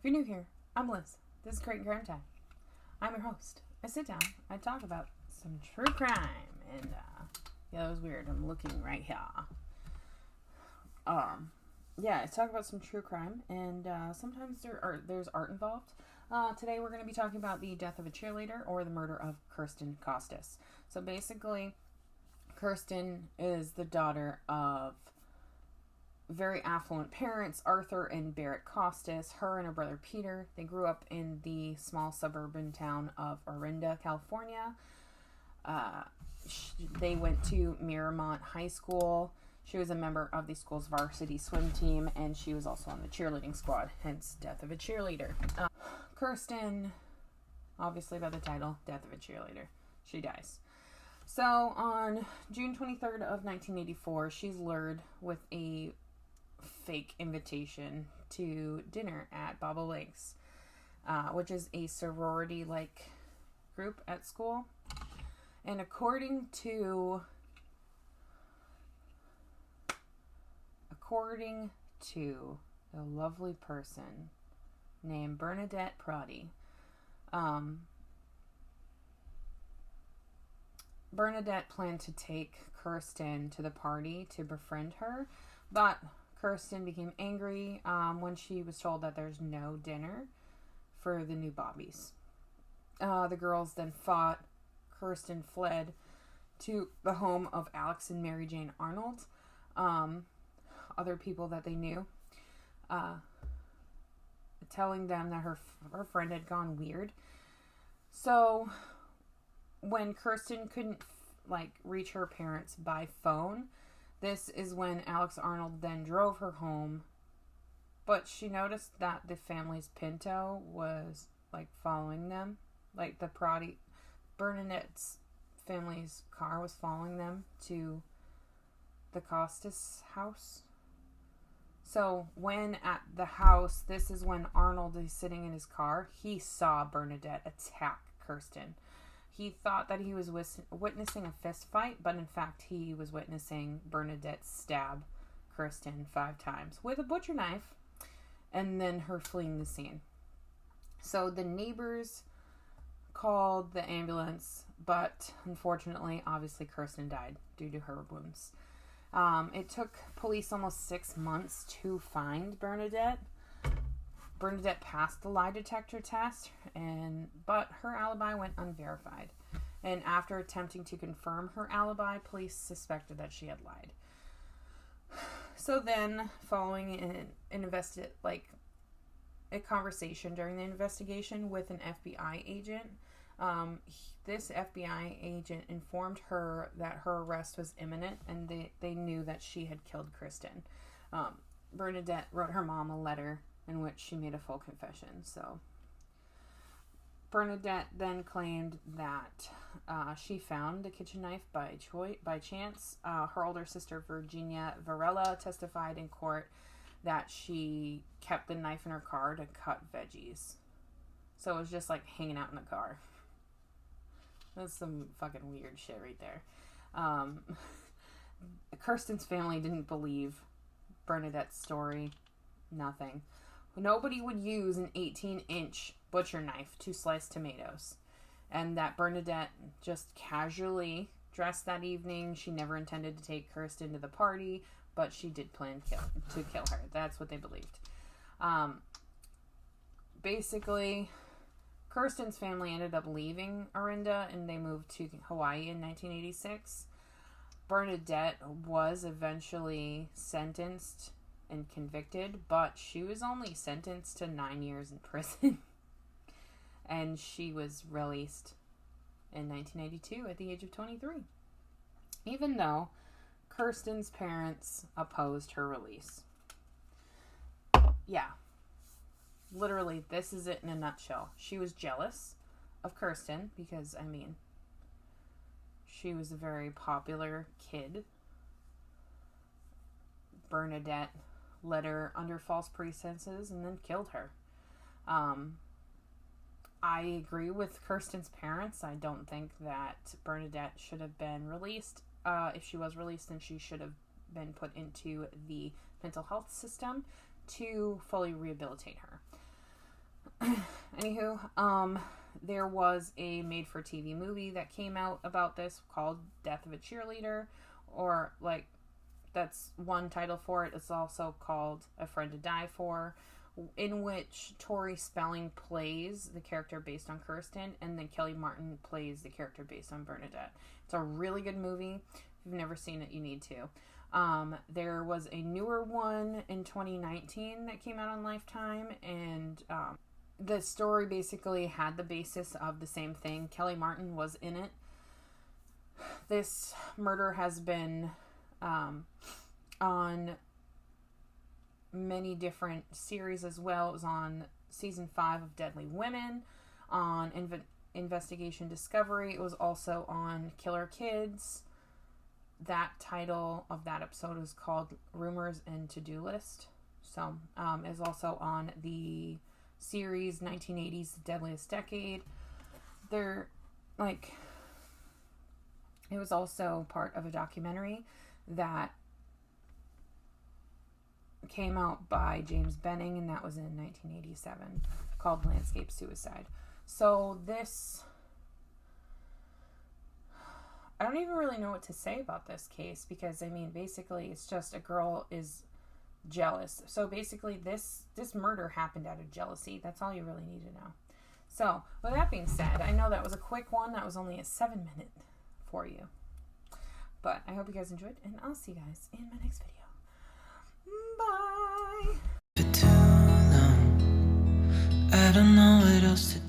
you're new here, I'm Liz. This is Crate and Crime Time. I'm your host. I sit down, I talk about some true crime, and yeah, that was weird. I'm looking right here. I talk about some true crime, and sometimes there's art involved. Today we're going to be talking about the death of a cheerleader or the murder of Kirsten Costas. So basically, Kirsten is the daughter of very affluent parents, Arthur and Barrett Costas. Her and her brother Peter, they grew up in the small suburban town of Orinda, California. They went to Miramont High School. She was a member of the school's varsity swim team, and she was also on the cheerleading squad, hence Death of a Cheerleader. Kirsten, obviously by the title, Death of a Cheerleader, she dies. So on June 23rd of 1984, she's lured with a fake invitation to dinner at Bobble Lakes, which is a sorority-like group at school. And according to a lovely person named Bernadette Proddy, Bernadette planned to take Kirsten to the party to befriend her, but Kirsten became angry when she was told that there's no dinner for the new Bobbies. The girls then fought. Kirsten fled to the home of Alex and Mary Jane Arnold, other people that they knew, telling them that her friend had gone weird. So when Kirsten couldn't reach her parents by phone, this is when Alex Arnold then drove her home, but she noticed that the family's Pinto was following them, Bernadette's family's car was following them to the Costas house. So when at the house, this is when Arnold is sitting in his car, he saw Bernadette attack Kirsten. He thought that he was witnessing a fist fight, but in fact he was witnessing Bernadette stab Kirsten 5 times with a butcher knife, and then her fleeing the scene. So the neighbors called the ambulance, but unfortunately, obviously, Kirsten died due to her wounds. It took police almost 6 months to find Bernadette. Bernadette passed the lie detector test, but her alibi went unverified. And after attempting to confirm her alibi, police suspected that she had lied. So then, following a conversation during the investigation with an FBI agent, this FBI agent informed her that her arrest was imminent, and they knew that she had killed Kirsten. Bernadette wrote her mom a letter in which she made a full confession. So Bernadette then claimed that she found the kitchen knife by chance. Her older sister Virginia Varela testified in court that she kept the knife in her car to cut veggies. So it was just hanging out in the car. That's some fucking weird shit right there. Kirsten's family didn't believe Bernadette's story. Nothing. Nobody would use an 18-inch butcher knife to slice tomatoes. And that Bernadette just casually dressed that evening. She never intended to take Kirsten to the party, but she did plan to kill her. That's what they believed. Basically, Kirsten's family ended up leaving Orinda, and they moved to Hawaii in 1986. Bernadette was eventually sentenced and convicted, but she was only sentenced to 9 years in prison. And she was released in 1982 at the age of 23. Even though Kirsten's parents opposed her release. Yeah. Literally, this is it in a nutshell. She was jealous of Kirsten because, she was a very popular kid. Bernadette led her under false pretenses and then killed her. I agree with Kirsten's parents. I don't think that Bernadette should have been released. If she was released, then she should have been put into the mental health system to fully rehabilitate her. Anywho, there was a made-for-TV movie that came out about this called Death of a Cheerleader, or like, that's one title for it. It's also called A Friend to Die For, in which Tori Spelling plays the character based on Kirsten, and then Kelly Martin plays the character based on Bernadette. It's a really good movie. If you've never seen it, you need to. There was a newer one in 2019 that came out on Lifetime, and the story basically had the basis of the same thing. Kelly Martin was in it. This murder has been on many different series as well. It was on season 5 of Deadly Women, on Investigation Discovery. It was also on Killer Kids. That title of that episode is called Rumors and To-Do List. So, is also on the series 1980s The Deadliest Decade. They're like, it was also part of a documentary that came out by James Benning, and that was in 1987, called Landscape Suicide. So this, I don't even really know what to say about this case, because, I mean, basically it's just a girl is jealous. So basically this murder happened out of jealousy. That's all you really need to know. So with that being said, I know that was a quick one. That was only a 7-minute for you. But I hope you guys enjoyed, and I'll see you guys in my next video. Bye. For too long, I don't know what else to do.